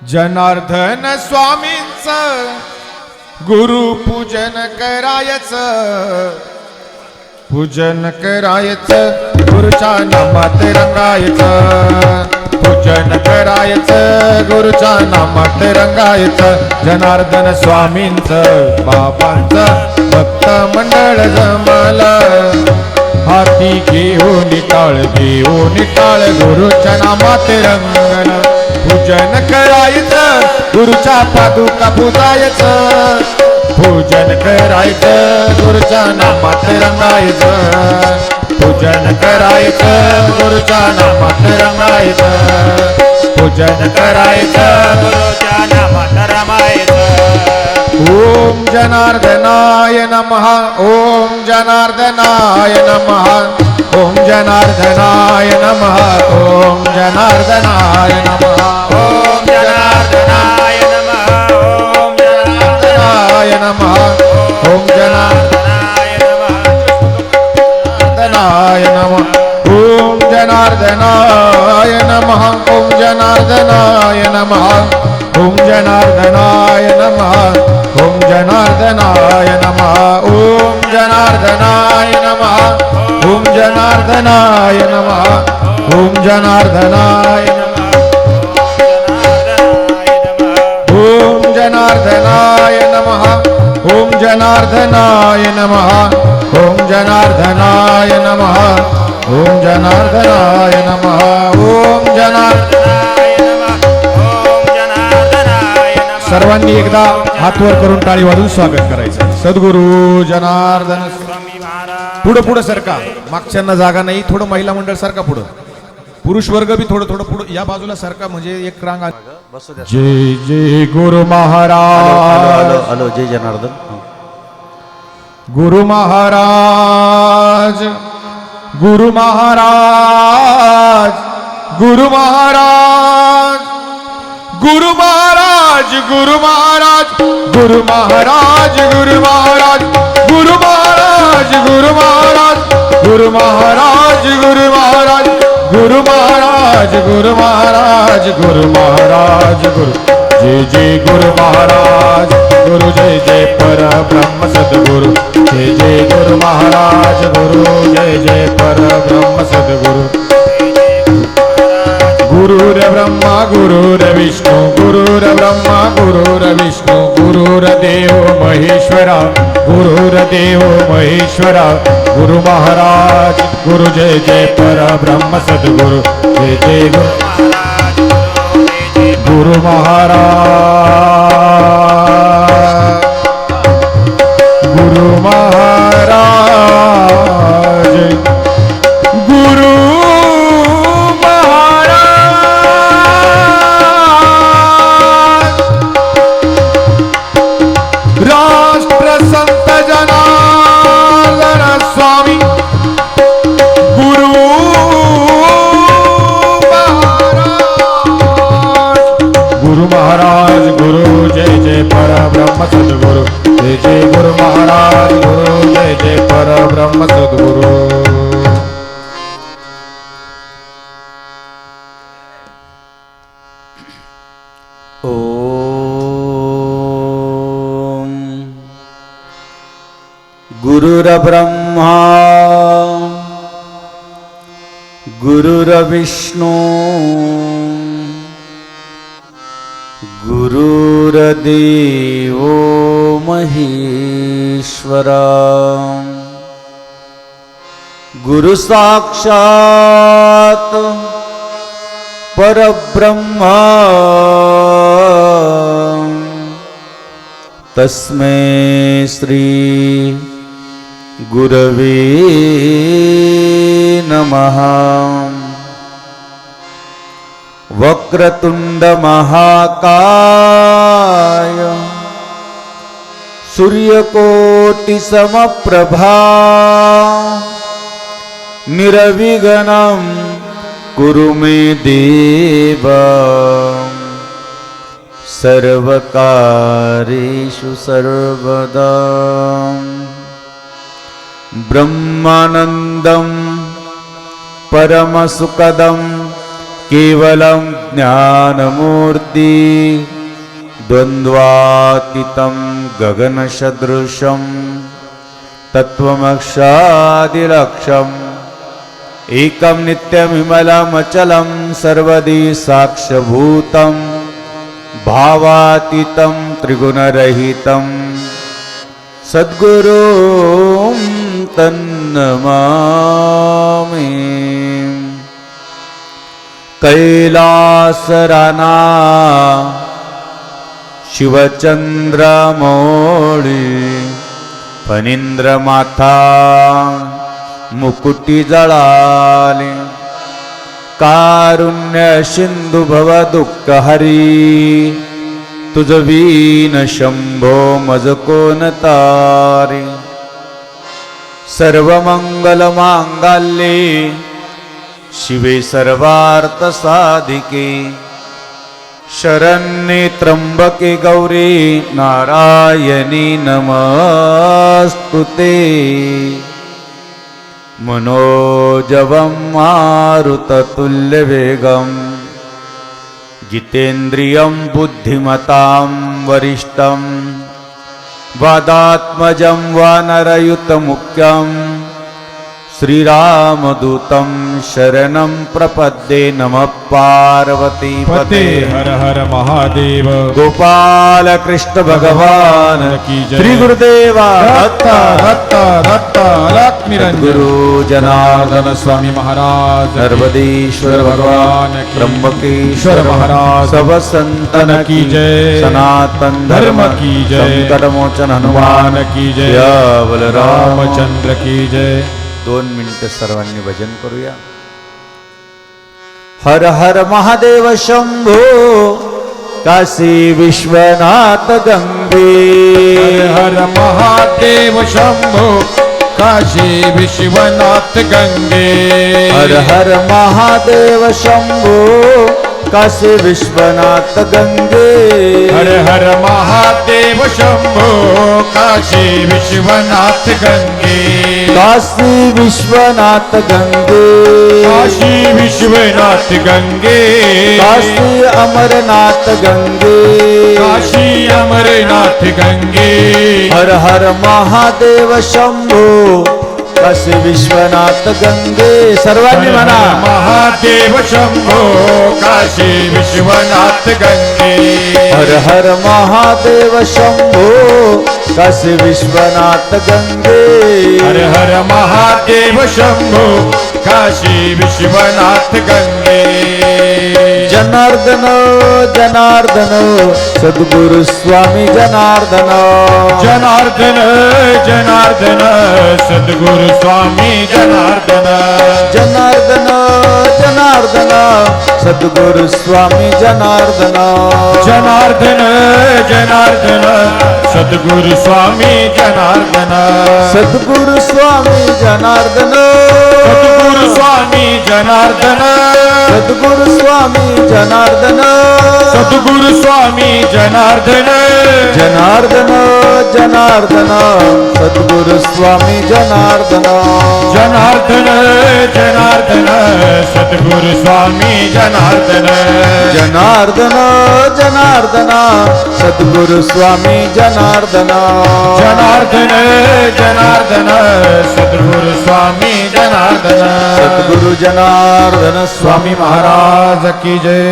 जनार्दन स्वामींचं गुरु पूजन करायचं, पूजन करायचं गुरुच्या नामात रंगायचं, पूजन करायचं गुरुच्या नामात रंगायचं. जनार्दन स्वामींचं बाबांचं भक्त मंडळ जमलं, हाती घेऊन टाळ गुरुच्या नामात रंगलं. पूजन करायचं गुरुच्या पादुका पूजायचं, पूजन करायचं गुरुच्या नामात रंगायचं, पूजन करायचं गुरुच्या नामात रंगायचं, पूजन करायचं गुरुच्या नामात रमायचं. ओम जनार्दनाय नमः, ओम जनार्दनाय नमः, ओम जनार्दनाय नमः, ओम जनार्दनाय नमः, ओम जनार्दनाय नमः, ओम जनार्दनाय नमः, ओम जनार्दनाय नमः, ओम जनार्दनाय नमः, ओम जनार्दनाय नमः, ओम जनार्दनाय नमः, ओम जनार्दनाय नमः, ओम जनार्दनाय नमः, ओम जनार्दनाय नमः, ओम जनार्दनाय नमः, ओम जनार्दनाय नमः, ओम जनार्दनाय नमः, ओम जनार्दनाय नमः, ओम जनार्दनाय नमः, ओम जनार्दनाय नमः, ओम जनार्दनाय नमः. सर्वांनी एकदा हात वर करून टाळी वाजवून स्वागत करायचं. सद्गुरु जनार्दन स्वामी महाराज. पुढं पुढं सरका, मागच्यांना जागा नाही. थोडं महिला मंडळ सरका पुढं, पुरुष वर्ग बी थोडं थोडं पुढं या बाजूला सरका, म्हणजे एक रांग. जय जय गुरु महाराज. हॅलो जय जनार्दन. गुरु महाराज, गुरु महाराज, गुरु महाराज, गुरु महाराज, गुरु महाराज, गुरु महाराज, गुरु महाराज, गुरु महाराज, गुरु महाराज, गुरु महाराज, गुरु महाराज, गुरु महाराज, गुरु महाराज, गुरु महाराज, गुरु. जय जय गुरु महाराज, गुरु जय जय पर ब्रह्म सद्गुरु. जय जय गुरु महाराज, गुरु जय जय पर ब्रह्म सद्गुरु. गुरुर ब्रह्मा गुरुर विष्णु, गुरुर ब्रह्मा गुरुर विष्णु, गुरुर देव महेश्वरा, गुरुर देव महेश्वरा. गुरु महाराज, गुरु जय जय पर ब्रह्म सद्गुरु. जय जय गुरु महाराज, गुरु महाराज, गुरु महाराज, गुरु जय जय पर ब्रह्म सद्गुरु. जय जय गुरु महाराज, गुरु जय जय पर ब्रह्म सद्गुरु. ओम गुरुर ब्रह्मा गुरुर विष्णु, गुरुर्देवो महेश्वरा, गुरु साक्षात् परब्रह्म, तस्मै श्री गुरवे नमः. वक्रतुंड महाकाय, सूर्यकोटि समप्रभा, निर्विघ्नं कुरु मे देव, सर्वकार्येषु सर्वदा. ब्रह्मानन्दं परमसुखदं केवलं ज्ञानमूर्ति द्वन्द्वातीतं गगनसदृशं तत्त्वमक्षादिलक्ष्यम् एकं नित्यमिमलमचलं सर्वदी साक्षभूतं भावातीतं त्रिगुणरहितं सद्गुरुं तन्नमामि। कैलासराना शिवचंद्रमौळी फणींद्रमाथा मुकुटी जळाले कारुण्य सिंधु भव दुःख हरी तुझ वीन शंभो मज कोण तारी। सर्वमंगल मांगल्ये शिवे सर्वार्थ साधिके शरण्ये त्र्यंबके गौरी नारायणी नमस्तुते। मनोजवं मारुततुल्यवेगं जितेन्द्रियं बुद्धिमतां वरिष्ठं वादात्मजं वानरयुतमुख्यं श्रीरामदूतं शरणं प्रपद्ये। नमः पार्वती पते हर हर महादेव। गोपाल कृष्ण भगवान की जय। श्री गुरुदेवा दत्ता दत्ता दत्ता लक्ष्मी गुरु जनार्दन स्वामी महाराज नर्मदेश्वर भगवान त्र्यंबकेश्वर महाराज सब संतन की जय। सनातन धर्म की जय। संकट मोचन हनुमान की जय। जय रामचंद्र की जय। 2 मिनिटं सर्वांनी भजन करूया। हर हर महादेव शंभो काशी विश्वनाथ गंगे। हर महादेव शंभो काशी विश्वनाथ गंगे। हर हर महादेव शंभो काशी विश्वनाथ गंगे। हर हर महादेव शंभो काशी विश्वनाथ गंगे। काशी विश्वनाथ गंगे। काशी विश्वनाथ गंगे। काशी अमरनाथ गंगे। काशी अमरनाथ गंगे। हर हर महादेव शंभो काशी विश्वनाथ गंगे। सर्वांनी म्हणा महादेव शंभो काशी विश्वनाथ गंगे। हर हर महादेव शंभो काशी विश्वनाथ गंगे। हर हर महादेव शंभो काशी विश्वनाथ गंगे। जनार्दन जनार्दन सद्गुरु स्वामी जनार्दन। जनार्दन जनार्दन सद्गुरु स्वामी जनार्दन। जनार्दन जनार्दन सद्गुरु स्वामी जनार्दन। जनार्दन जनार्दन सद्गुरु स्वामी जनार्दन। सद्गुरु स्वामी जनार्दन। सद्गुरु स्वामी जनार्दन। सद्गुरु स्वामी जनार्दन। सद्गुरु स्वामी जनार्दन। जनार्दन जनार्दन सद्गुरु स्वामी जनार्दन। जनार्दन जनार्दन सद्गुरु स्वामी जनार्दन। जनार्दन जनार्दन सद्गुरु स्वामी जनार्दन। जनार्दन जनार्दन सद्गुरु स्वामी जनार्दन। सद्गुरु जनार्दन स्वामी महाराज की जय।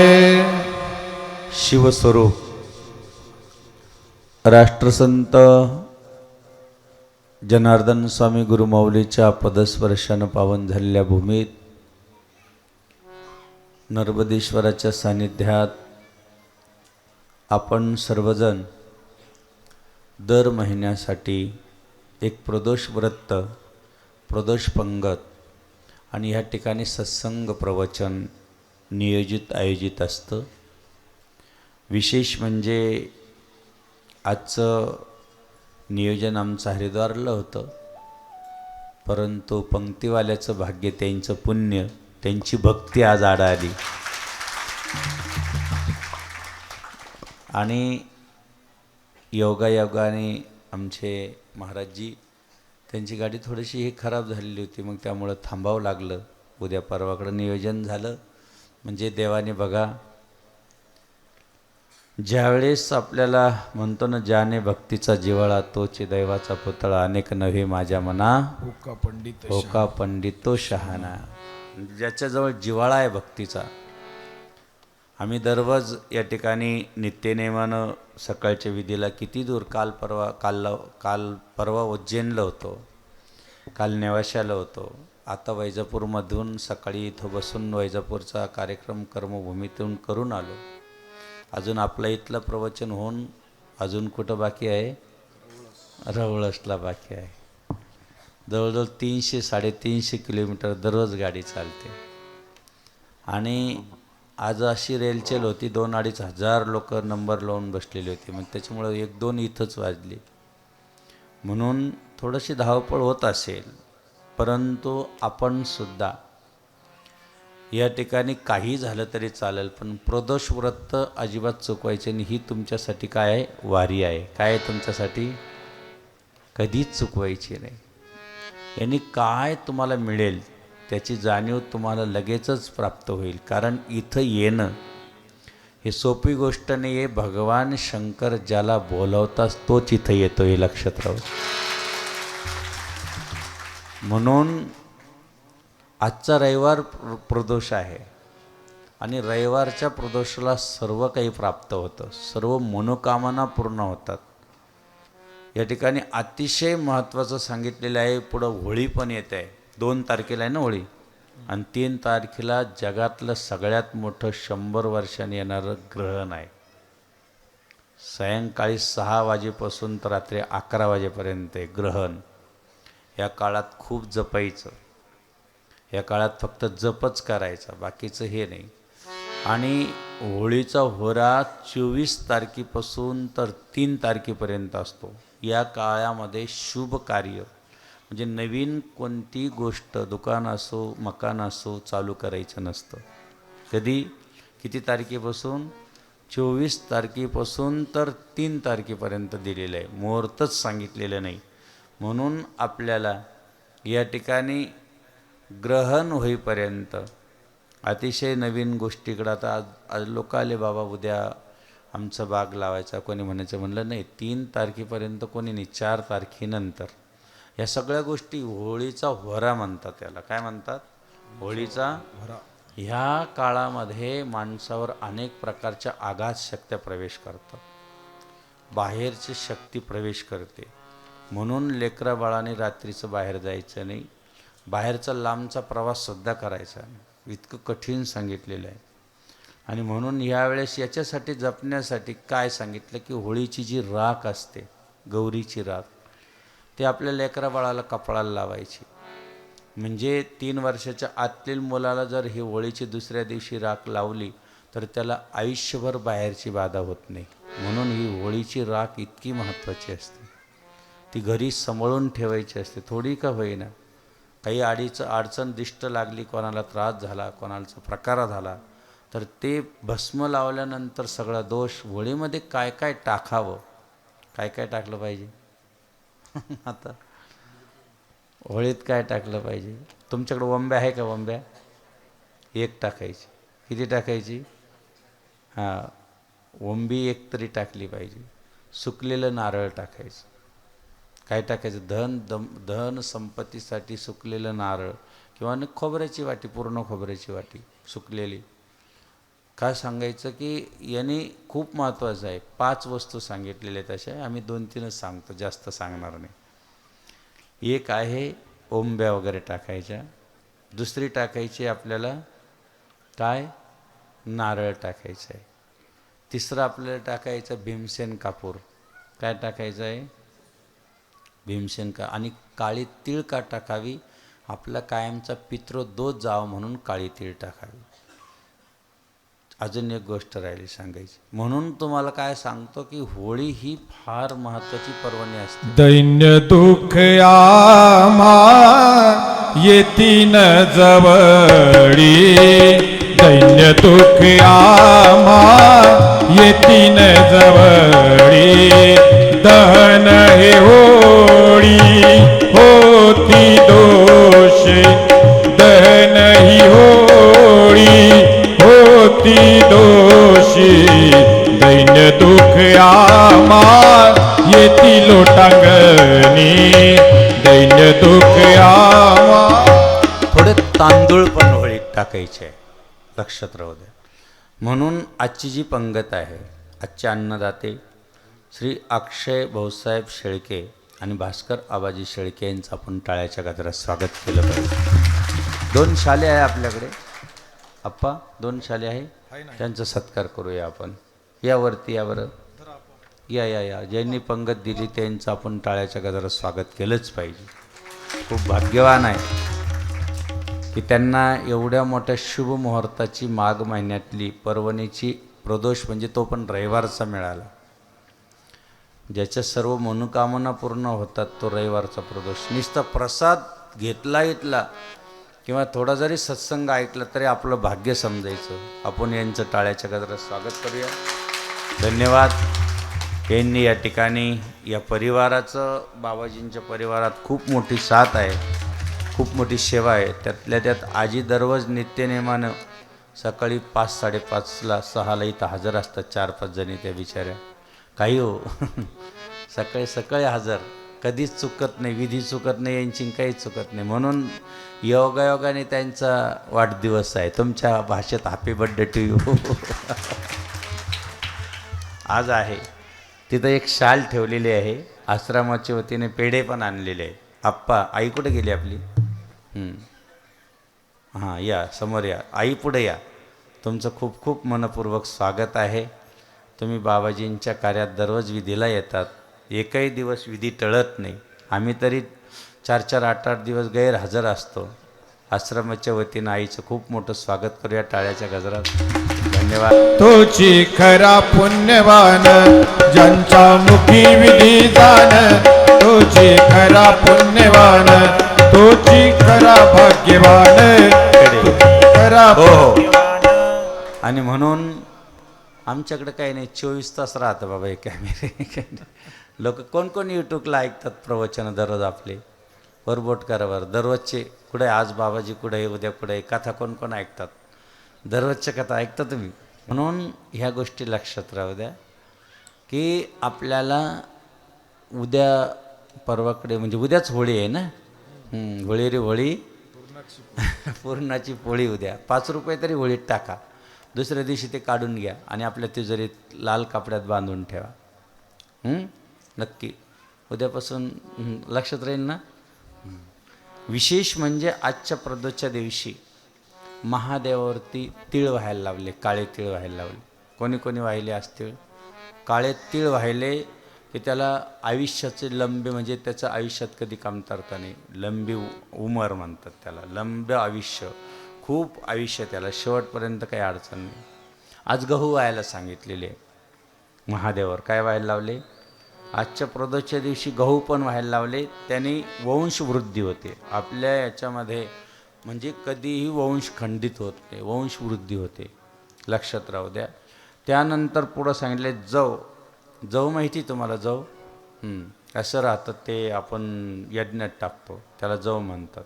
शिवस्वरूप राष्ट्रसंत जनार्दन स्वामी गुरुमाऊलीच्या पदस्पर्शानं पावन झालेल्या भूमीत नर्मदेश्वराच्या सानिध्यात आपण सर्वजण दर महिन्यासाठी एक प्रदोष व्रत, प्रदोष पंगत आणि ह्या ठिकाणी सत्संग प्रवचन नियोजित आयोजित असतं। विशेष म्हणजे आजचं नियोजन आमचं हरिद्वारला होतं, परंतु पंक्तीवाल्याचं भाग्य, त्यांचं पुण्य, त्यांची भक्ती आज आड आली आणि योगायोगाने आमचे महाराजजी त्यांची गाडी थोडीशी खराब झालेली होती, मग त्यामुळं थांबावं लागलं। उद्या परवाकडं नियोजन झालं, म्हणजे देवाने बघा, ज्यावेळेस आपल्याला म्हणतो ना, ज्याने भक्तीचा जिव्हाळा तोची दैवाचा पुतळा, अनेक नव्हे माझ्या मना होका पंडितो शहाणा. ज्याच्याजवळ जिव्हाळा आहे भक्तीचा. आम्ही दररोज या ठिकाणी नित्यनेमानं सकाळच्या विधीला किती दूर, काल परवा उज्जैनला होतो, काल नेवाशाला होतो, आता वैजापूरमधून सकाळी इथं बसून वैजापूरचा कार्यक्रम कर्मभूमीतून करून आलो. अजून आपल्या इथलं प्रवचन होऊन अजून कुठं बाकी आहे? रवळसला बाकी आहे. जवळजवळ 300-350 किलोमीटर दररोज गाडी चालते. आणि आज अशी रेलचेल होती, 2-2.5 हजार लोक नंबर लावून बसलेली होती. मग त्याच्यामुळं 1-2 इथंच वाजली. म्हणून थोडीशी धावपळ होत असेल, परंतु आपण सुद्धा या ठिकाणी काही झालं तरी चालेल, पण प्रदोष व्रत अजिबात चुकवायचे नाही. ही तुमच्यासाठी काय आहे? वारी आहे. काय आहे तुमच्यासाठी? कधीच चुकवायची नाही. यांनी काय तुम्हाला मिळेल त्याची जाणीव तुम्हाला लगेचच प्राप्त होईल. कारण इथं येणं हे सोपी गोष्ट नाही आहे. भगवान शंकर ज्याला बोलवताच तोच इथं येतो, हे लक्षात राहू. म्हणून आजचा रविवार प्रदोष आहे आणि रविवारच्या प्रदोषाला सर्व काही प्राप्त होतं, सर्व मनोकामना पूर्ण होतात. या ठिकाणी अतिशय महत्त्वाचं सांगितलेलं आहे. पुढं होळी पण येत आहे. 2 तारखेला आहे ना होळी, आणि 3 तारखेला जगातलं सगळ्यात मोठं 100 वर्षांनी येणारं ग्रहण आहे. सायंकाळी 6 वाजेपासून तर रात्री 11 वाजेपर्यंत आहे ग्रहण. या काळात खूप जपायचं. या काळात फक्त जपच करायचा, बाकीचं हे नाही. आणि होळीचा होरा 24 तारखेपासून तर 3 तारखेपर्यंत असतो. या काळामध्ये शुभ कार्य म्हणजे नवीन कोणती गोष्ट, दुकान असो मकान असो, चालू करायचं नसतं. कधी? किती तारखेपासून? 24 तारखेपासून तर 3 तारखेपर्यंत दिलेलं आहे, मुहूर्तच सांगितलेलं नाही. म्हणून आपल्याला या ठिकाणी ग्रहण होईपर्यंत अतिशय नवीन गोष्टीकडं, आता आज लोक आले, बाबा उद्या आमचं बाग लावायचा, कोणी म्हणायचं, म्हणलं नाही, 3 तारखेपर्यंत कोणी नाही, 4 तारखेनंतर. या सगळ्या गोष्टी होळीचा होरा म्हणतात. त्याला काय म्हणतात? होळीचा होरा. ह्या काळामध्ये माणसावर अनेक प्रकारच्या आघात शक्त्या प्रवेश करतात, बाहेरची शक्ती प्रवेश करते. म्हणून लेकरा बाळाने रात्रीचं बाहेर जायचं नाही, बाहेरचा लांबचा प्रवाससुद्धा करायचा नाही. इतकं कठीण सांगितलेलं आहे. आणि म्हणून यावेळेस याच्यासाठी जपण्यासाठी काय सांगितलं की होळीची जी राख असते, गौरीची राख, ते आपल्या लेकरा बाळाला कपाळाला लावायची. म्हणजे 3 वर्षाच्या आतील मुलाला जर ही होळीची दुसऱ्या दिवशी राख लावली तर त्याला आयुष्यभर बाहेरची बाधा होत नाही. म्हणून ही होळीची राख इतकी महत्त्वाची असते. ती घरी सांभाळून ठेवायची असते, थोडी का होईना. काही अडचण दिष्ट लागली, कोणाला त्रास झाला, कोणाचा प्रकार झाला, तर ते भस्म लावल्यानंतर सगळा दोष. होळीमध्ये काय काय टाकावं, काय काय टाकलं पाहिजे? आता होळीत काय टाकलं पाहिजे? तुमच्याकडे वंब्या आहे का? वंब्या 1 टाकायची. किती टाकायची? हां, वंबी 1 तरी टाकली पाहिजे. सुकलेलं नारळ टाकायचं. काय टाकायचं? धन संपत्तीसाठी सुकलेलं नारळ, किंवा खोबऱ्याची वाटी, पूर्ण खोबऱ्याची वाटी सुकलेली. काय सांगायचं की याने खूप महत्त्वाचं आहे. 5 वस्तू सांगितलेल्या आहेत अशा. आम्ही 2-3च सांगतो, जास्त सांगणार नाही. एक आहे ओंब्या वगैरे टाकायच्या. दुसरी टाकायची आपल्याला काय? नारळ टाकायचं आहे. तिसरं आपल्याला टाकायचं भीमसेन कापूर. काय टाकायचं आहे? भीमसेन का. आणि काळी तीळ का टाकावी? आपला कायमचा पितृदोष जावं म्हणून काळी तीळ टाकावी. अजून एक गोष्ट राहिली सांगायची, म्हणून तुम्हाला काय सांगतो की होळी ही फार महत्त्वाची पर्वणी असते. दैन्य दुःख आम्हा येतीन जवळी, दैन्य दुःख आम्हा येतीन जवळी, दहन हे होळी होती दोष, दहन ही होळी होती दोषी दैन्य दुःख आमा येती लोटांगणी दैन्य दुःख आमा. थोडे तांदूळ पण होळीत टाकायचे, लक्षात राहू द्या. म्हणून आजची जी पंगत आहे, आजचे अन्नदाते श्री अक्षय भाऊसाहेब शेळके आणि भास्कर आबाजी शेळके यांचं आपण टाळ्याच्या गजरात स्वागत केलं पाहिजे. 2 शाले आहे आपल्याकडे आप्पा, 2 शाले आहे, त्यांचा सत्कार करूया आपण. यावरती या बरं, या या या. ज्यांनी पंगत दिली त्यांचं आपण टाळ्याच्या गजरात स्वागत केलंच पाहिजे. खूप भाग्यवान आहे की त्यांना एवढ्या मोठ्या शुभ मुहूर्ताची माघ महिन्यातली पर्वणीची प्रदोष म्हणजे तो पण रविवारचा मिळाला. ज्याच्या सर्व मनोकामना पूर्ण होतात तो रविवारचा प्रदोष. नुसता प्रसाद घेतला किंवा थोडा जरी सत्संग ऐकला तरी आपलं भाग्य समजायचं. आपण यांचं टाळ्याच्या गजरात स्वागत करूया. धन्यवाद. यांनी या ठिकाणी या परिवाराचं, बाबाजींच्या परिवारात खूप मोठी साथ आहे, खूप मोठी सेवा आहे. त्यातल्या त्यात आजी दररोज नित्यनेमानं सकाळी 5-5:30ला 6ला इथं हजर असतात. 4-5 जणी त्या बिचाऱ्या. काही हो सकाळी सकाळी हजर, कधीच चुकत नाही, विधी चुकत नाही यांची, काहीच चुकत नाही. म्हणून योगायोगाने त्यांचा वाढदिवस आहे. तुमच्या भाषेत हॅपी बर्थडे टू यू आज आहे. तिथं एक शाल ठेवलेली आहे, आश्रमाच्या वतीने पेढे पण आणलेले आहे. आप्पा, आई कुठे गेली आपली? हां, या समोर या, आई पुढे या. तुमचं खूप खूप मनपूर्वक स्वागत आहे. तुम्ही बाबाजींच्या कार्यात दररोज विधीला येतात, एकही दिवस विधी टळत नाही. आम्ही तरी 4-4, 8-8 दिवस गैरहजर असतो. आश्रमाच्या वतीनं आईचं खूप मोठं स्वागत करूया टाळ्याच्या गजरात. धन्यवाद. तोची खरा पुण्यवान ज्यांच्या मुखी विधी जाण, तोची खरा पुण्यवान, तोची खरा भाग्यवान, खरा हो. आणि म्हणून आमच्याकडे काही नाही, 24 तास राहतं बाबा हे कॅमेरे. लोक कोण कोण यूट्यूबला ऐकतात प्रवचनं दररोज आपले, वरबोट करावर दररोजचे. कुठे आज बाबाजी कुठे आहे, उद्या कुठे आहे, कथा कोण कोण ऐकतात, दररोजच्या कथा ऐकता तुम्ही. म्हणून ह्या गोष्टी लक्षात राहू द्या की आपल्याला उद्या परवाकडे म्हणजे उद्याच होळी आहे ना. होळी रे होळी पूर्णाची पोळी. उद्या 5 रुपये तरी होळीत टाका, दुसऱ्या दिवशी ते काढून घ्या आणि आपल्या तिजोरीत लाल कपड्यात बांधून ठेवा. नक्की उद्यापासून लक्षात राहील ना. विशेष म्हणजे आजच्या प्रदोषच्या दिवशी महादेवावरती तीळ व्हायला लावले, काळे तीळ व्हायला लावले. कोणी कोणी वाहिले असतील काळे तीळ वाहिले की त्याला आयुष्याचे लंबे, म्हणजे त्याचं आयुष्यात कधी कमतरता नाही, लंबी उमर म्हणतात त्याला, लंबे आयुष्य, खूप आयुष्य त्याला, शेवटपर्यंत काही अडचण नाही. आज गहू व्हायला सांगितलेले महादेवावर. काय व्हायला लावले? आजच्या प्रदोषच्या दिवशी गहू पण व्हायला लावले. त्याने वंशवृद्धी होते आपल्या याच्यामध्ये, म्हणजे कधीही वंश खंडित होत नाही, वंशवृद्धी होते. लक्षात राहू द्या. त्यानंतर पुढं सांगितले जव. जव माहिती तुम्हाला? जव कसं राहतं ते आपण यज्ञात टाकतो, त्याला जव म्हणतात.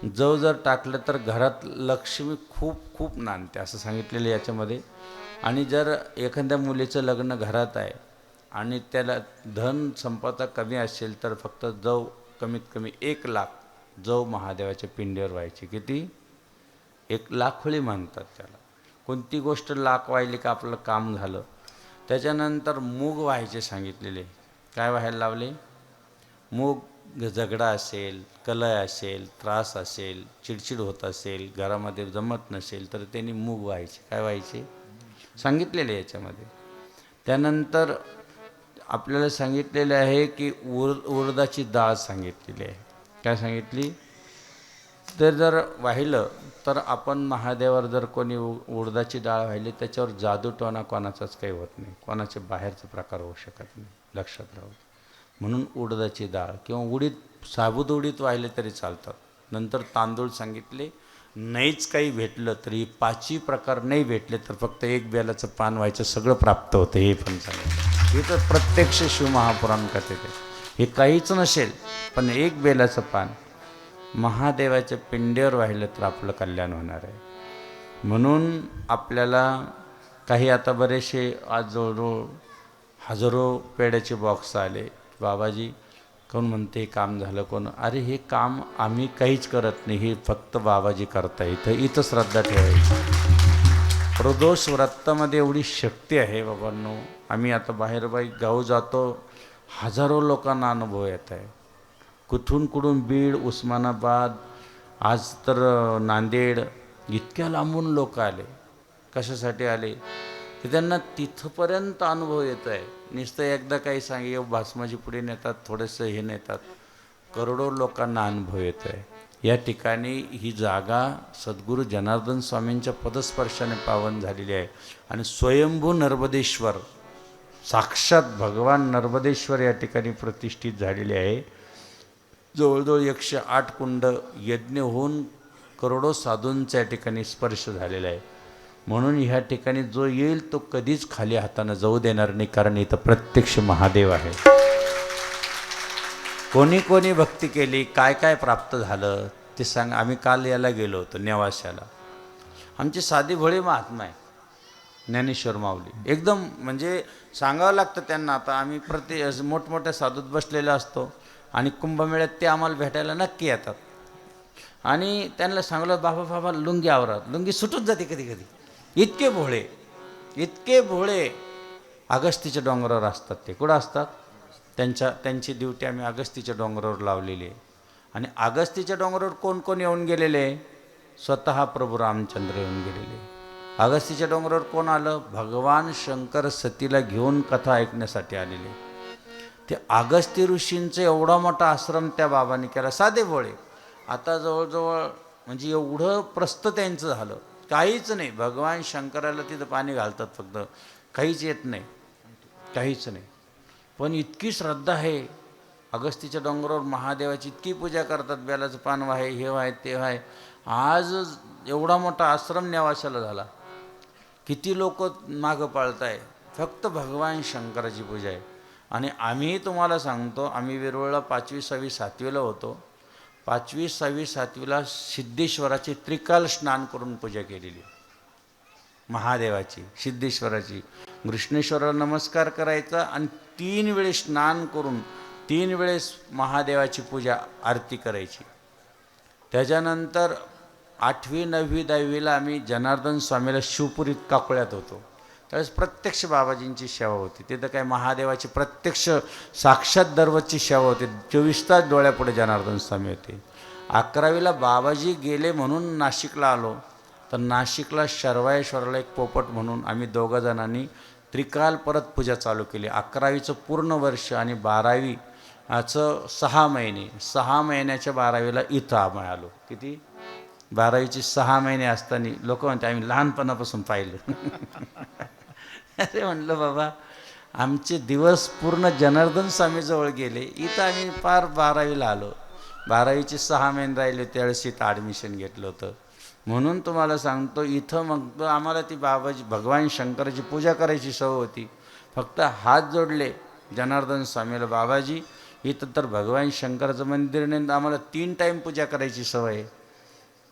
जव जर टाकलं तर घरात लक्ष्मी खूप खूप नांदते असं सांगितलेलं याच्यामध्ये. आणि जर एखाद्या मुलीचं लग्न घरात आहे आणि त्याला धन संपदा कमी असेल तर फक्त जव कमीत कमी 1 लाख जव महादेवाच्या पिंडीवर व्हायची. किती? 1 लाखोळी म्हणतात त्याला. कोणती गोष्ट लाख वाहिली का आपलं काम झालं. त्याच्यानंतर मूग व्हायचे सांगितलेले. काय व्हायला लावले? मूग. झगडा असेल, कलह असेल, त्रास असेल, चिडचिड होत असेल, घरामध्ये जमत नसेल तर त्यांनी मूग व्हायचे. काय व्हायचे सांगितलेले याच्यामध्ये. त्यानंतर आपल्याला सांगितलेले आहे की उडदाची डाळ सांगितलेली आहे. काय सांगितली? तर जर वाहिलं तर आपण महादेवावर जर कोणी उडदाची डाळ वाहिली त्याच्यावर जादूटोणा कोणाचाच काही होत नाही, कोणाचे बाहेरचा प्रकार होऊ शकत नाही. लक्षात राहू. म्हणून उडदाची डाळ किंवा उडीद, साबूत उडीद वाहिले तरी चालतात. नंतर तांदूळ सांगितले. नाहीच काही भेटलं तरी 5ही प्रकार नाही भेटले तर फक्त 1 बेलाचं पान व्हायचं, सगळं प्राप्त होतं. हे पण सांगितलं. हे तर प्रत्यक्ष शिवमहापुराण कथेत आहे. हे काहीच नसेल पण 1 बेलाचं पान महादेवाच्या पिंडीवर वाहिलं तर आपलं कल्याण होणार आहे. म्हणून आपल्याला काही आता बरेचसे आज जवळजवळ हजारो पेड्याचे बॉक्स आले. बाबाजी कोण म्हणते हे काम झालं, कोण अरे हे काम आम्ही काहीच करत नाही, हे फक्त बाबाजी करता. इथं श्रद्धा ठेवायची. प्रदोष व्रतामध्ये एवढी शक्ती आहे बाबांनो. आम्ही आता बाहेर गाव जातो, हजारो लोकांना अनुभव येत आहे. कुठून बीड, उस्मानाबाद, आज तर नांदेड, इतक्या लांबून लोक आले. कशासाठी आले की त्यांना तिथपर्यंत अनुभव येत आहे. नुसतं एकदा काही सांगे भास्माजी पुढे नेतात, थोडंसं हे नेतात, करोडो लोकांना अनुभव येत आहे. या ठिकाणी ही जागा सद्गुरू जनार्दन स्वामींच्या पदस्पर्शाने पावन झालेली आहे. आणि स्वयंभू नर्मदेश्वर, साक्षात भगवान नर्मदेश्वर या ठिकाणी प्रतिष्ठित झालेले आहे. जवळजवळ 108 कुंड यज्ञ होऊन करोडो साधूंच्या या ठिकाणी स्पर्श झालेला आहे. म्हणून ह्या ठिकाणी जो येईल तो कधीच खाली हातानं जाऊ देणार नाही, कारण इथं प्रत्यक्ष महादेव आहे. कोणी कोणी भक्ती केली, काय काय प्राप्त झालं ते सांग. आम्ही काल याला गेलो होतो नेवाशाला. आमची साधी भोळी महात्मा आहे ज्ञानेश्वर माऊली. एकदम म्हणजे सांगावं लागतं त्यांना. आता आम्ही मोठमोठ्या साधूत बसलेलो असतो आणि कुंभमेळ्यात ते आम्हाला भेटायला नक्की येतात. आणि त्यांना सांगलं बाबा लुंगी आवरा, लुंगी सुटून जाते कधी कधी. इतके भोळे, इतके भोळे. अगस्तीच्या डोंगरावर असतात ते. कुठं असतात? त्यांची ड्युटी आम्ही अगस्तीच्या डोंगरावर लावलेली आहे. आणि अगस्तीच्या डोंगरावर कोण कोण येऊन गेलेले? स्वतः प्रभू रामचंद्र येऊन गेलेले. अगस्तीच्या डोंगरावर कोण आलं? भगवान शंकर सतीला घेऊन कथा ऐकण्यासाठी आलेले. ते अगस्ती ऋषींचा एवढा मोठा आश्रम त्या बाबांनी केला. साधे भोळे. आता जवळजवळ म्हणजे एवढं प्रस्त त्यांचं झालं, काहीच नाही. भगवान शंकराला तिथं पाणी घालतात फक्त, काहीच येत नाही, काहीच नाही. पण इतकी श्रद्धा आहे. अगस्तीच्या डोंगरावर महादेवाची इतकी पूजा करतात. बेलाचं पान वाहे, हे वाहे, ते वाहे. आज एवढा मोठा आश्रम नेवाशाला झाला. किती लोक मागं पाळताय. फक्त भगवान शंकराची पूजा आहे. आणि आम्ही तुम्हाला सांगतो, आम्ही वेरूळला 5वी, 6वी, 7वीला होतो. 5वी, 6वी, 7वीला सिद्धेश्वराची त्रिकाल स्नान करून पूजा केलेली. महादेवाची, सिद्धेश्वराची. कृष्णेश्वराला नमस्कार करायचा आणि 3 वेळेस स्नान करून 3 वेळेस महादेवाची पूजा आरती करायची. त्याच्यानंतर 8वी, 9वी, 10वीला आम्ही जनार्दन स्वामीला शिवपुरीत काकोळ्यात होतो. त्यावेळेस प्रत्यक्ष बाबाजींची सेवा होती. तिथं काय महादेवाची प्रत्यक्ष साक्षात दररोजची सेवा होती. 24 तास डोळ्यापुढे जनार्दन स्वामी होते. 11वीला बाबाजी गेले म्हणून नाशिकला आलो. तर नाशिकला शर्वाळेश्वराला एक पोपट म्हणून आम्ही 2 जणांनी त्रिकाल परत पूजा चालू केली. 11वीचं पूर्ण वर्ष आणि 12वीचं 6 महिने. 6 महिन्याच्या 12वीला इथं आम्ही आलो. किती? 12वीची 6 महिने असताना लोक म्हणते आम्ही लहानपणापासून पाहिलं. अरे म्हणलं बाबा, आमचे दिवस पूर्ण जनार्दन स्वामीजवळ गेले. इथं आम्ही फार 12वीला आलो. 12वीचे 6 महिने राहिले, त्यावेळेस इथं ॲडमिशन घेतलं होतं. म्हणून तुम्हाला सांगतो, इथं मग आम्हाला ती बाबाजी भगवान शंकराची पूजा करायची सवय होती. फक्त हात जोडले जनार्दन स्वामीला, बाबाजी इथं तर भगवान शंकराचं मंदिर नाही, आम्हाला 3 टाईम पूजा करायची सवय आहे.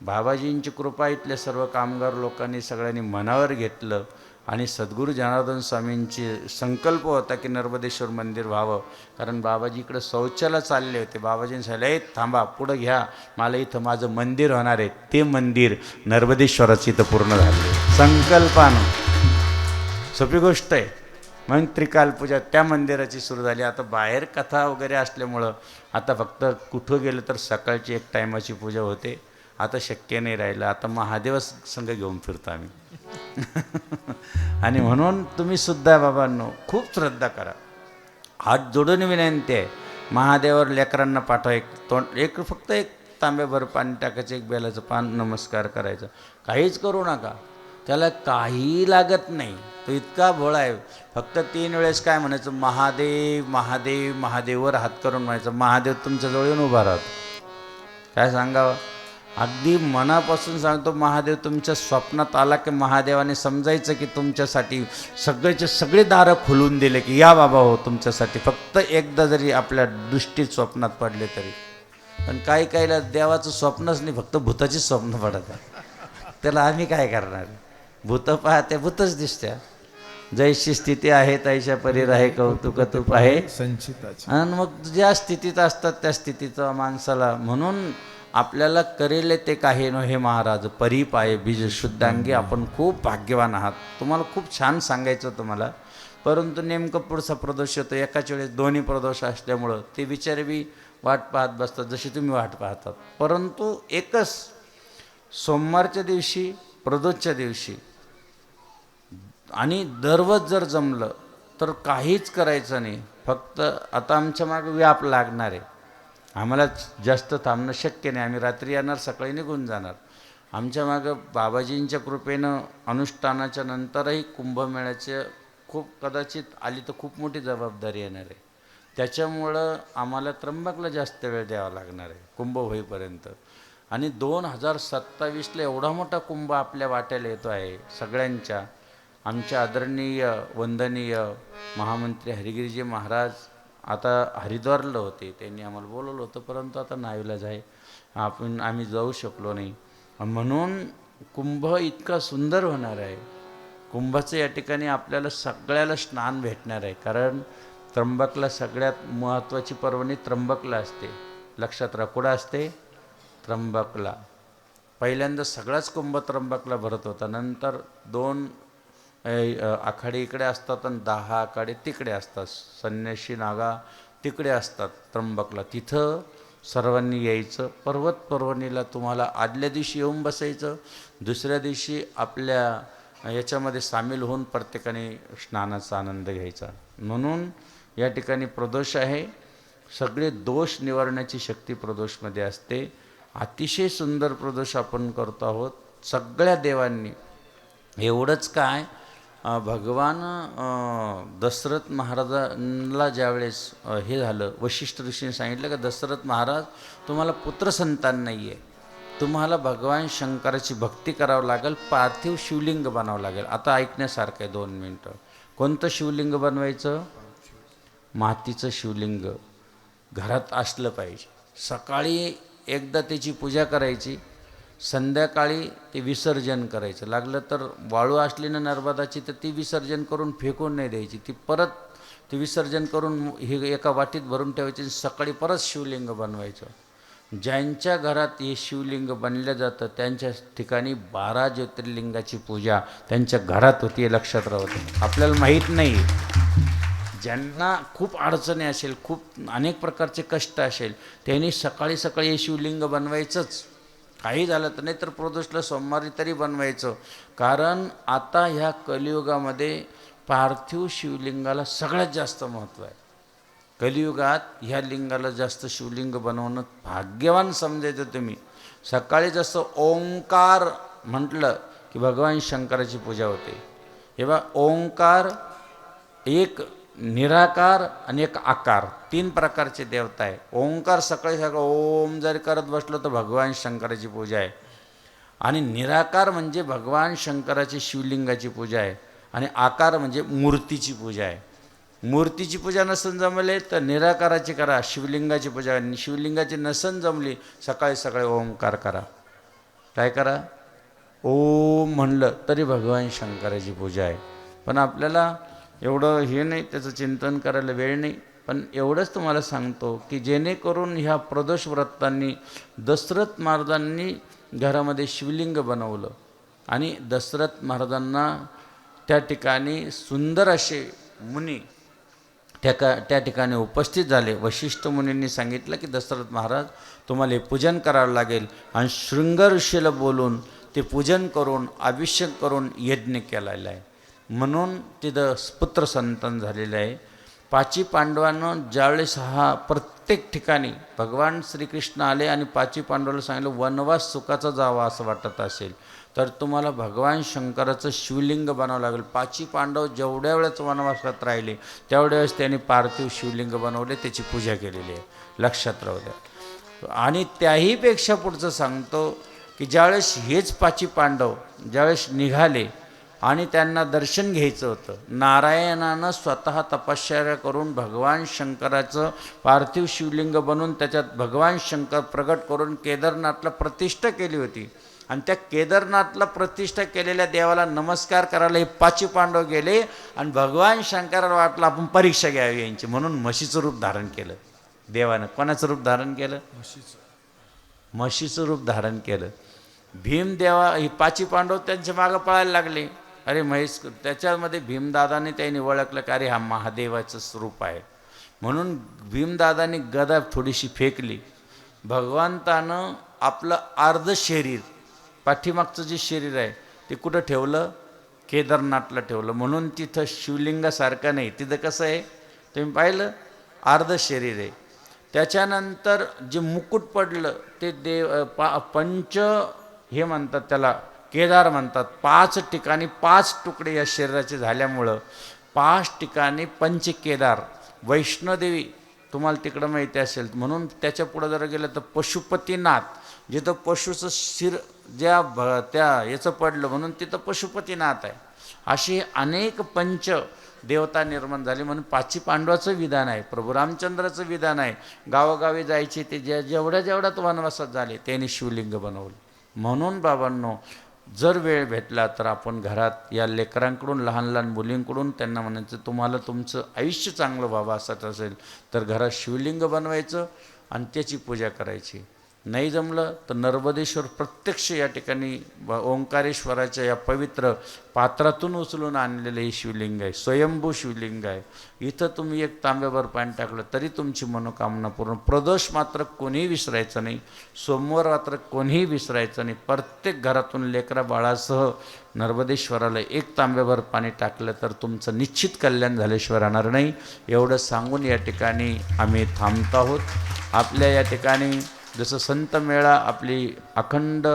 बाबाजींची कृपा इथल्या सर्व कामगार लोकांनी सगळ्यांनी मनावर घेतलं. आणि सद्गुरू जनार्दन स्वामींची संकल्प होता की नर्मदेश्वर मंदिर व्हावं. कारण बाबाजी इकडं शौचाला चालले होते. बाबाजींनी सांगितलं, थांबा, पुढं घ्या, मला इथं माझं मंदिर होणार आहे. ते मंदिर नर्मदेश्वराचं इथं पूर्ण झालं संकल्पानं. सोपी गोष्ट आहे. मग त्रिकाल पूजा त्या मंदिराची सुरू झाली. आता बाहेर कथा वगैरे असल्यामुळं आता फक्त कुठं गेलं तर सकाळची 1 टायमाची पूजा होते. आता शक्य नाही राहिलं. आता महादेव संघ घेऊन फिरतो आम्ही. आणि म्हणून तुम्ही सुद्धा बाबांनो खूप श्रद्धा करा. हात जोडून विनंती आहे, महादेवावर लेकरांना पाठवा. फक्त एक तांब्याभर पाणी टाकायचं, 1 बेलाचं पान, नमस्कार करायचं. काहीच करू नका, त्याला काही लागत नाही. तो इतका भोळा आहे. फक्त 3 वेळेस काय म्हणायचं, महादेव महादेव महादेववर हात करून म्हणायचं. महादेव तुमच्या जवळ येऊन उभा राहतो. काय सांगावं, अगदी मनापासून सांगतो. महादेव तुमच्या स्वप्नात आला की महादेवाने समजायचं की तुमच्यासाठी सगळेचे सगळे दारं खोलून दिले की या बाबा हो तुमच्यासाठी. फक्त एकदा जरी आपल्या दृष्टीत स्वप्नात पडले तरी. पण काही काहीला देवाचं स्वप्नच नाही, फक्त भूताचीच स्वप्न पडत आहे. त्याला आम्ही काय करणार? भूत पाहते भूतच दिसत्या. जैशी स्थिती आहे तैशा परी राहे कौतुक तूप आहे संचिताची. आणि मग ज्या स्थितीत असतात त्या स्थितीचं माणसाला, म्हणून आपल्याला करेल ते काही नो हे महाराज परी पाये बीज शुद्धांगी. आपण खूप भाग्यवान आहात. तुम्हाला खूप छान सांगायचं होतं मला, परंतु नेमकं पुढचा प्रदोष येतो. एकाच वेळेस दोन्ही प्रदोष असल्यामुळं ते बिचारे बी वाट पाहत बसतात जशी तुम्ही वाट पाहतात. परंतु एकच सोमवारच्या दिवशी, प्रदोषच्या दिवशी आणि दररोज जर जमलं तर काहीच करायचं नाही. फक्त आता आमच्या मागे व्याप लागणार आहे. आम्हाला जास्त थांबणं शक्य नाही. आम्ही रात्री येणार, सकाळी निघून जाणार. आमच्या मागं बाबाजींच्या कृपेनं अनुष्ठानाच्या नंतरही कुंभमेळ्याचे खूप कदाचित आली तर खूप मोठी जबाबदारी येणार आहे. त्याच्यामुळं आम्हाला त्र्यंबकला जास्त वेळ द्यावा लागणार आहे कुंभ होईपर्यंत. आणि 2027ला एवढा मोठा कुंभ आपल्या वाट्याला येतो आहे सगळ्यांच्या. आमच्या आदरणीय वंदनीय महामंत्री हरिगिरीजी महाराज आता हरिद्वारला होते. त्यांनी आम्हाला बोलवलं होतं, परंतु आता नाईलाज आहे, आम्ही जाऊ शकलो नाही. म्हणून कुंभ इतका सुंदर होणार आहे. कुंभाचं या ठिकाणी आपल्याला सगळ्याला स्नान भेटणार आहे. कारण त्र्यंबकला सगळ्यात महत्त्वाची पर्वणी त्र्यंबकला असते. लक्षात राहा, कुठं असते? त्र्यंबकला. पहिल्यांदा सगळाच कुंभ त्र्यंबकला भरत होता. नंतर 2 आखाडे इकडे असतात आणि 10 आखाडे तिकडे असतात. संन्याशी नागा तिकडे असतात त्र्यंबकला. तिथं सर्वांनी यायचं. पर्वणीला तुम्हाला आदल्या दिवशी येऊन बसायचं, दुसऱ्या दिवशी आपल्या याच्यामध्ये सामील होऊन प्रत्येकाने स्नानाचा आनंद घ्यायचा. म्हणून या ठिकाणी प्रदोष आहे. सगळे दोष निवारण्याची शक्ती प्रदोषमध्ये असते. अतिशय सुंदर प्रदोष आपण करतो आहोत सगळ्या देवांनी. एवढंच काय, भगवान दशरथ महाराजांना ज्यावेळेस हे झालं, वशिष्ठ ऋषीने सांगितलं की दशरथ महाराज तुम्हाला पुत्रसंतान नाही आहे, तुम्हाला भगवान शंकराची भक्ती करावं लागेल, पार्थिव शिवलिंग बनावं लागेल. आता ऐकण्यासारखं आहे, 2 मिनटं. कोणतं शिवलिंग बनवायचं? मातीचं शिवलिंग घरात असलं पाहिजे. सकाळी एकदा त्याची पूजा करायची, संध्याकाळी ते विसर्जन करायचं. लागलं तर वाळू असली ना नर्मदाची तर ती विसर्जन करून फेकून नाही द्यायची, ती परत ती विसर्जन करून हे एका वाटीत भरून ठेवायची. सकाळी परत शिवलिंग बनवायचं. ज्यांच्या घरात हे शिवलिंग बनलं जातं त्यांच्या ठिकाणी 12 ज्योतिर्लिंगाची पूजा त्यांच्या घरात होती. हे लक्षात राहतं. आपल्याला माहीत नाही. ज्यांना खूप अडचणी असेल, खूप अनेक प्रकारचे कष्ट असेल, त्यांनी सकाळी सकाळी हे शिवलिंग बनवायचंच. काही झालं तर नाही तर प्रदोषला सोमवारी तरी बनवायचं. कारण आता ह्या कलियुगामध्ये पार्थिव शिवलिंगाला सगळ्यात जास्त महत्त्व आहे. कलियुगात ह्या लिंगाला जास्त शिवलिंग बनवणं भाग्यवान समजायचं तुम्ही. सकाळी जसं ओंकार म्हटलं की भगवान शंकराची पूजा होते. हे बघा, ओंकार एक निराकार आणि एक आकार, 3 प्रकारचे देवता आहे. ओंकार सकाळी सकाळी ओम जर करत बसलो तर भगवान शंकराची पूजा आहे. आणि निराकार म्हणजे भगवान शंकराची शिवलिंगाची पूजा आहे. आणि आकार म्हणजे मूर्तीची पूजा आहे. मूर्तीची पूजा नसन जमले तर निराकाराची करा, शिवलिंगाची पूजा. शिवलिंगाची नसन जमली, सकाळी सकाळी ओंकार करा. काय करा? ओम म्हणलं तरी भगवान शंकराची पूजा आहे. पण आपल्याला एवढं हे नाही, त्याचं चिंतन करायला वेळ नाही. पण एवढंच तुम्हाला सांगतो की जेणेकरून ह्या प्रदोष व्रतांनी दशरथ महाराजांनी घरामध्ये शिवलिंग बनवलं आणि दशरथ महाराजांना त्या ठिकाणी सुंदर असे मुनी त्या ठिकाणी उपस्थित झाले. वशिष्ठ मुनींनी सांगितलं की दशरथ महाराज तुम्हाला हे पूजन करावं लागेल. आणि शृंग ऋषीला बोलून ते पूजन करून अभिषेक करून यज्ञ केलेला आहे. म्हणून तिथं पुत्र संतान झालेलं आहे. 5 पांडवांनं ज्यावेळेस प्रत्येक ठिकाणी भगवान श्रीकृष्ण आले आणि 5 पांडवाला सांगितलं वनवास सुखाचा जावा असं वाटत असेल तर तुम्हाला भगवान शंकराचं शिवलिंग बनावं लागेल. 5 पांडव जेवढ्या वेळेस वनवासात राहिले तेवढ्या वेळेस त्यांनी पार्थिव शिवलिंग बनवले, त्याची पूजा केलेली आहे. लक्षात राहू द्या. आणि त्याहीपेक्षा पुढचं सांगतो की ज्यावेळेस हेच 5 पांडव ज्यावेळेस निघाले आणि त्यांना दर्शन घ्यायचं होतं, नारायणानं स्वतः तपश्चर्या करून भगवान शंकराचं पार्थिव शिवलिंग बनवून त्याच्यात भगवान शंकर प्रगट करून केदारनाथला प्रतिष्ठा केली होती. आणि त्या केदारनाथला प्रतिष्ठा केलेल्या देवाला नमस्कार करायला हे 5 पांडव गेले आणि भगवान शंकराला वाटलं आपण परीक्षा घ्यावी यांची, म्हणून म्हशीचं रूप धारण केलं देवानं. कोणाचं रूप धारण केलं? म्हशीचं रूप धारण केलं. भीमदेवा ही 5 पांडव त्यांच्या मागं पळायला लागले. अरे महेश, त्याच्यामध्ये भीमदादाने त्यांनी ओळखलं का अरे हा महादेवाचं स्वरूप आहे. म्हणून भीमदादाने गदा थोडीशी फेकली. भगवंतानं आपलं अर्ध शरीर, पाठीमागचं जे शरीर आहे ते कुठं ठेवलं? केदारनाथला ठेवलं. म्हणून तिथं शिवलिंगासारखं नाही, तिथं कसं आहे तुम्ही पाहिलं? अर्ध शरीर आहे. त्याच्यानंतर जे मुकुट पडलं ते पंच हे म्हणतात त्याला, केदार म्हणतात. 5 ठिकाणी 5 तुकडे या शरीराचे झाल्यामुळं 5 ठिकाणी पंचकेदार. वैष्णोदेवी तुम्हाला तिकडं माहिती असेल, म्हणून त्याच्या पुढं जर गेलं तर पशुपतीनाथ, जिथं पशुचं शिर त्या याचं पडलं म्हणून तिथं पशुपतीनाथ आहे. अशी अनेक पंच देवता निर्माण झाली. म्हणून 5 पांडवाचं विधान आहे, प्रभू रामचंद्राचं विधान आहे. गावोगावी जायचे ते जेवढ्या वनवासात झाले त्यांनी शिवलिंग बनवलं. म्हणून बाबांनो, जर वेळ भेटला तर आपण घरात या लेकरांकडून, लहान लहान मुलींकडून त्यांना म्हणायचं तुम्हाला तुमचं आयुष्य चांगलं व्हावं असं असेल तर घरात शिवलिंग बनवायचं आणि त्याची पूजा करायची. नाही जमलं तर नर्मदेश्वर प्रत्यक्ष या ठिकाणी ओंकारेश्वराच्या या पवित्र पात्रातून उचलून आणलेलं हे शिवलिंग आहे, स्वयंभू शिवलिंग आहे. इथं तुम्ही 1 तांब्याभर पाणी टाकलं तरी तुमची मनोकामना पूर्ण. प्रदोष मात्र कोणीही विसरायचं नाही, सोमवार मात्र कोणीही विसरायचं नाही. प्रत्येक घरातून लेकरा बाळासह नर्मदेश्वराला 1 तांब्याभर पाणी टाकलं तर तुमचं निश्चित कल्याण झाल्याशिवाय राहणार नाही. एवढं सांगून या ठिकाणी आम्ही थांबतो आहोत. आपल्या या ठिकाणी जसं संत मेळा आपली अखंड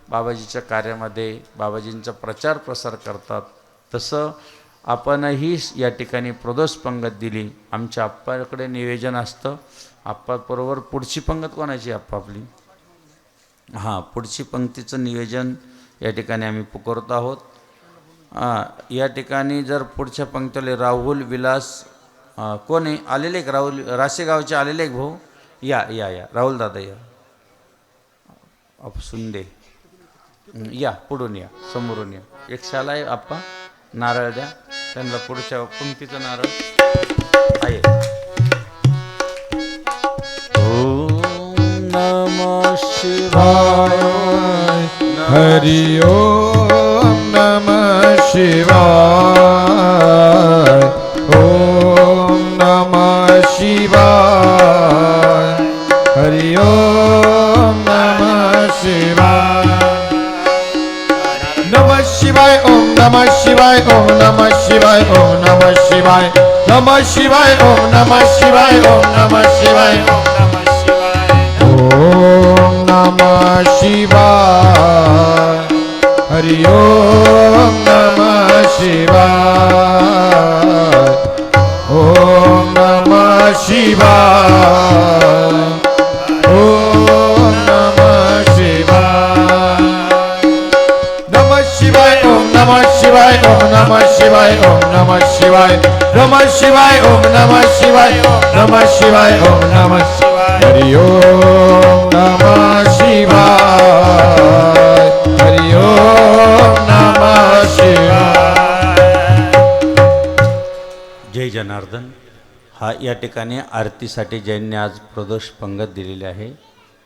बाबाजीच्या कार्यामध्ये बाबाजींचा प्रचार प्रसार करतात, तसं आपणही या ठिकाणी प्रदोष पंगत दिली. आमच्या आप्पाकडे निवेदन असतं. आप्पाबरोबर पुढची पंगत कोणाची आप्पा आपली? हां, पुढची पंक्तीचं नियोजन या ठिकाणी आम्ही पुकारत आहोत. या ठिकाणी जर पुढच्या पंक्तीला राहुल विलास कोण आहे आलेले? एक राहुल राशेगावचे आलेले एक भाऊ, या या या राहुल दादा या. सुंदे या, पुढून या, समोरून या. एक शाला आहे आप्पा, नारळ द्या त्यांना. पुढच्या पंक्तीचं नारळ आहे. ओम नमः शिवाय, हरि ओम नमः शिवाय, ओम नमः शिवाय, हरि ओम नमः शिवाय, नमः शिवाय, ओम नमः शिवाय, ओम नमः शिवाय, ओम नमः शिवाय, नमः शिवाय, ओम नमः शिवाय, ओम नमः शिवाय, ओम नमः शिवाय, हरि ओम नमः शिवाय, ओम नमः शिवाय, ओम नमः शिवाय, नमः शिवाय, ओम नमः शिवाय, ओम नमः शिवाय, ओम नमः शिवाय, नमः शिवाय, ओम नमः शिवाय, नमः शिवाय, ओम नमः शिवाय, हरि ओम नमः शिवाय, हरि ओम नमः शिवाय. जय जनार्दन. हा या ठिकाणी आरतीसाठी ज्यांनी आज प्रदोष पंगत दिलेली आहे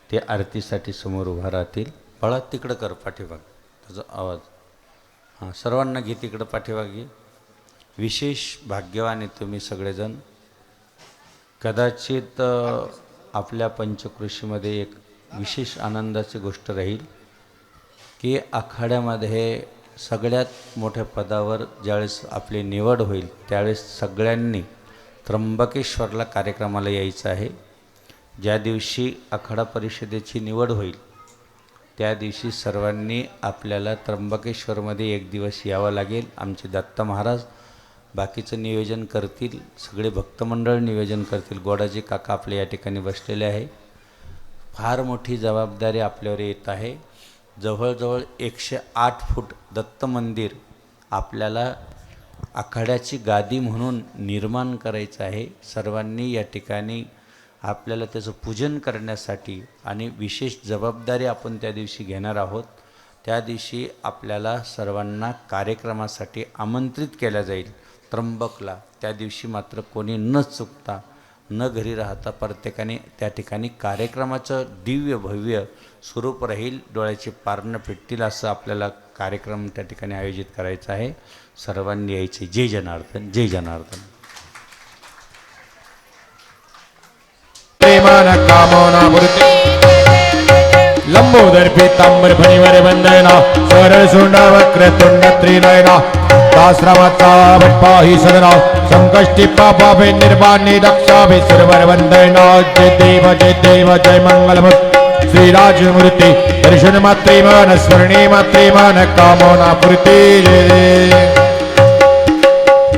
ते आरतीसाठी समोर उभा राहतील. बाळा तिकडं कर पाठीमाग, त्याचा आवाज. हां, सर्वांना घे तिकडं पाठीमाग घे. विशेष भाग्यवान आहे तुम्ही सगळेजण. कदाचित आपल्या पंचकृषीमध्ये एक विशेष आनंदाची गोष्ट राहील की आखाड्यामध्ये सगळ्यात मोठ्या पदावर ज्यावेळेस आपली निवड होईल त्यावेळेस सगळ्यांनी त्र्यंबकेश्वरला कार्यक्रमाला यायचं आहे. ज्या दिवशी आखाडा परिषदेची निवड होईल त्या दिवशी सर्वांनी आपल्याला त्र्यंबकेश्वरमध्ये 1 दिवस यावं लागेल. आमचे दत्त महाराज बाकीचं नियोजन करतील, सगळे भक्तमंडळ नियोजन करतील. गोडाजी काका आपल्या या ठिकाणी बसलेले आहे. फार मोठी जबाबदारी आपल्यावर येत आहे. जवळजवळ 108 फूट दत्त मंदिर आपल्याला आखाड्याची गादी म्हणून निर्माण करायचं आहे. सर्वांनी या ठिकाणी आपल्याला त्याचं पूजन करण्यासाठी आणि विशेष जबाबदारी आपण त्या दिवशी घेणार आहोत. त्या दिवशी आपल्याला सर्वांना कार्यक्रमासाठी आमंत्रित केल्या जाईल त्र्यंबकला. त्या दिवशी मात्र कोणी न चुकता न घरी राहता प्रत्येकाने त्या ठिकाणी कार्यक्रमाचं दिव्य भव्य स्वरूप राहील. डोळ्याची पारणं फिटतील असं आपल्याला कार्यक्रम त्या ठिकाणी आयोजित करायचा आहे. सर्वांनी यायचे. जय जनार्दन, जय जनार्दन. प्रेमान कामना मूर्ती लंबोदर पीतांबर फणीवर वंदना सरळ सोंडा वक्रतुंड त्रिनयना दासरामाचा भटपाही सदना संकष्टी पापाभे निर्माणे दक्षाभे सर्वर वंदना जय देव जय मंगल श्रीराजमूर्ती दर्शन मात्रे मान स्मरणे मात्रे मान कामना पूर्ती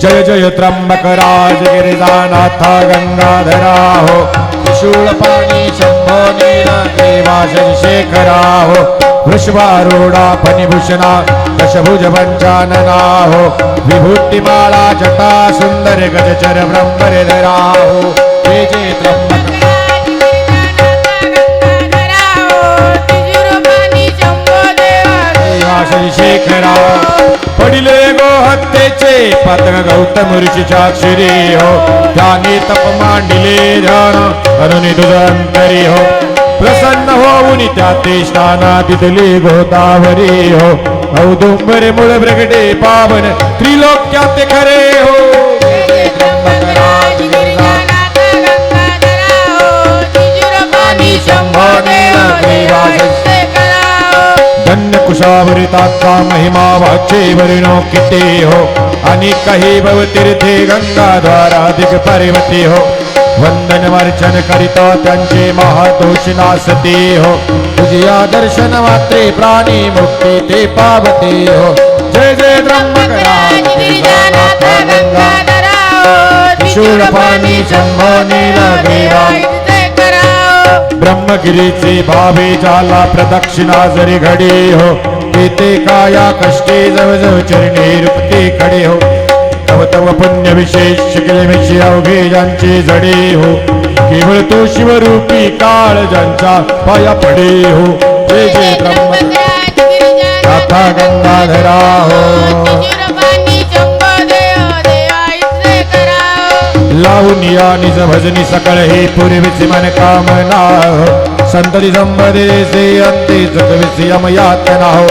जय जय त्र्यंबक राज गिरिजानाथ गंगाधरा हो शूळपाणी शंभो नीलग्रीवास शेखरा हो वृषभारूढा फणिभूषणा दशभुज पंचानना हो विभूतिमाळा जटा सुंदर गजचर ब्रह्मधरा हो जय जय त्र्यंबक शेखरा पडिले गो हत्येचे पातक गौतम ऋषीच्या अक्षरी हो त्याने तप मांडिले ध्यान अनुनी तुझंतरी हो प्रसन्न होऊन त्या ते स्नाना तिथली गोदावरी हो औदुंबरे मूळ प्रगटे पावन त्रिलोक्यात खरे हो धन्य कुशावरिताचा महिमा वाचे वरिणो किती हो आणि काही भवतीर्थे गंगाद्वाराधिक पार्वती हो वंदन वर्चन करिता त्यांचे महादोष नासते हो तुझिया दर्शन मात्रे प्राणी मुक्ती ते पावते हो जय जय त्र्यंबक राज शूळपाणी शंभो नीलग्रीवा ब्रह्मगिरीचे भावे झाला प्रदक्षिणा जरी घडी हो तेथे काया कष्टे जवळ चरणी रुपते खडे हो तव तव पुण्य विशेष केले अवघे ज्यांचे जडे हो केवळ तो शिवरूपी काळ ज्यांच्या पाया पडे हो जय जय ब्रह्म गाथा गंगाधरा हो लावूनिया निज भजनी सकळ हे पूर्वीची मन कामना हो संतती संबदेसे अंते जगविसी अमयातना हो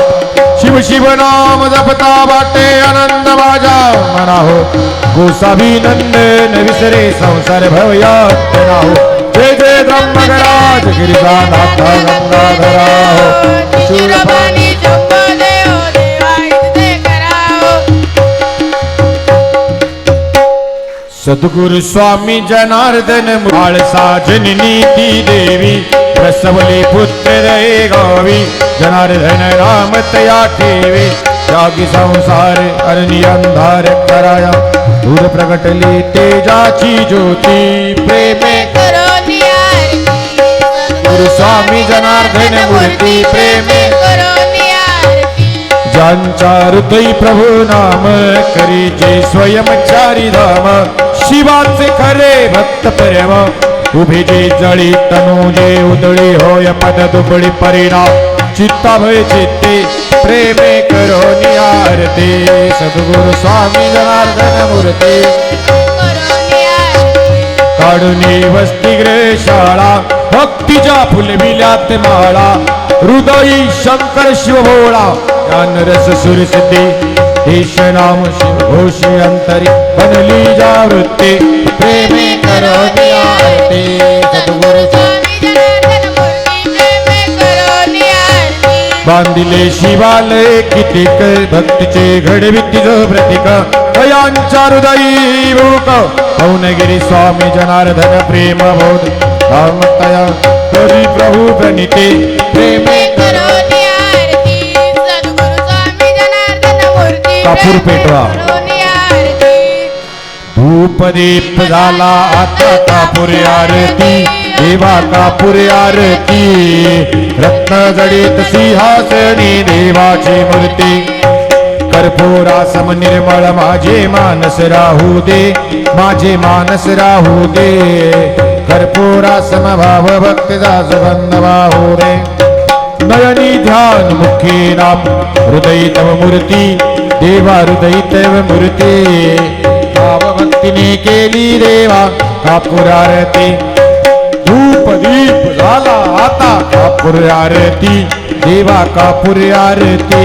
शिव शिव नाम जपता वाटे आनंद माझा मना हो गोसाभिनंदन विसरे संसार भवयातना हो जय जय ब्रह्मगराज गिरिजानाथ गंगाधरा हो शूरपाणी सद्गुरु स्वामी जनार्दन माळसा जननी ती देवी प्रसवली पुत्र दये गावी जनार्दन राम तया ठेवी जागी संसार अरणी अंधार कराया दूर प्रगटली तेजाची ज्योती प्रेमे गुरु स्वामी जनार्दन मूर्ती प्रेमे ज्यांच्या हृदयी प्रभू नाम करीचे स्वयंचारी धाम शिवाचे खरे भक्त प्रेम उभे जे जळी तनु जे उदळी होय पद दुबळी परिणाम चित्ता भय चित्ते प्रेमे करो आरती सद्गुरु स्वामी जनार्दन मूर्ती काढुनी वसतिगृह शाळा भक्तीच्या फुलविल्यात माळा हृदयी शंकर शिव भोळा ज्ञान रस सुरसिद्धी देश नाम शिव घोष अंतरी बनली जावृत्ती प्रेमे करो आरती सद्गुरु बांधिले शिवालय कितीक भक्तीचे घडवितीच प्रतीक भयांच्या हृदयी भूक पवनगिरी स्वामी जनार्दन प्रेम बोध रामतया करी प्रभू प्रणिते प्रेमे कापूर पेटवा धूप दीप झाला आता कापूर आरती देवा कापूर आरती रत्न जडित सिंहासनी देवाची मूर्ती कर्पूरासम निर्मळ माझे मानस राहू दे माझे मानस राहू दे कर्पूरासम भाव भक्तीचा सुगंध वाहू दे नयनी ध्यान मुखे नाम हृदय तव मूर्ती देवा हृदय तव मूर्ती भाव भक्तीने केली देवा कापूर आरती धूप दीप झाला आता कापूर आरती देवा कापूर आरती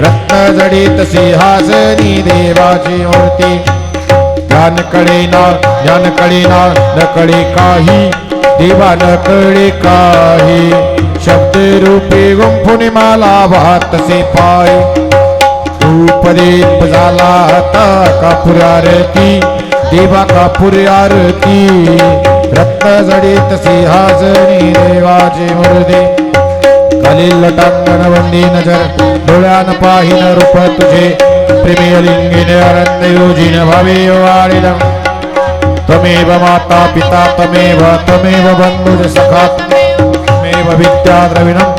रत्न जडित सिंहासनी देवाची मूर्ती ज्ञान कळे ना न कळे काही देवा न कळे काही शब्द रूपे गुंफुनी मला वाहतसे पाय धूप दीप झाला आता कापूर आरती देवा कापूर आरती रत्न जडित सिंहासनी देवाची मूर्ती खालील लटांगण वंदी नजर डोळ्यान पाहिन रूप तुझे प्रेमी लिंगिने अरण्य योजिन भावे वाळिदं त्वमेव माता पिता त्वमेव बंधुज सखा त्वमेव विद्या द्रविणं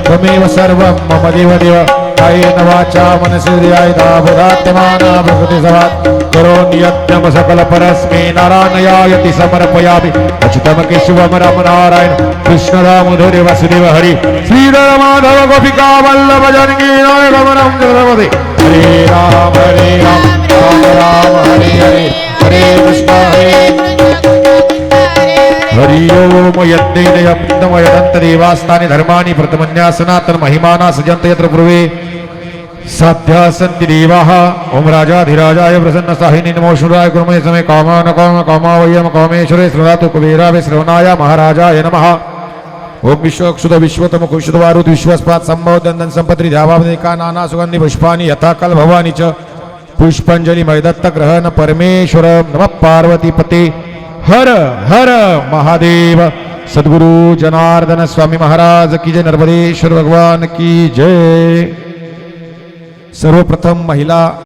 त्वमेव सर्वं मम देव देव कायेन वाचा मनसेन्द्रियार्था बुद्ध्यात्मना भक्ति सवात् करोमि यज्ञं सकल परस्मै नारायणायति समर्पयामि अच्युतं केशवं राम नारायण कृष्ण दामोदर वासुदेव हरि श्रीधर माधव गोपिका वल्लभ जानकी नायक रमणं जगदपते हरे राम राम राम हरे हरे हरे कृष्ण हरि ओम यज्ञेन यज्ञम यदन्त देवास्तानि धर्माणि प्रथमन्या सनातन महिमाना सजन्त यत्र पूर्वे साध्या सन्ति देवाः ओम राजाधिराजाय प्रसन्न साहिनी नमो शूराय कुर्महे समे कामान काम कामावयम कामेश्वरे श्रदातु कुबेरावे श्रवणाय महाराजाय नमः ओम विश्वक्षुद विश्वतम कुशुद वारुद विश्वस्पात संभव दंदन संपत्ति ध्यावावनिका नाना सुगंधि पुष्पाणि यथाकल भवानी च पुष्पांजलि मैदत्त ग्रहण परमेश्वर नमः पार्वती पते हर हर महादेव सद्गुरु जनार्दन स्वामी महाराज की जय नर्मदेश्वर भगवान की जय सर्वप्रथम महिला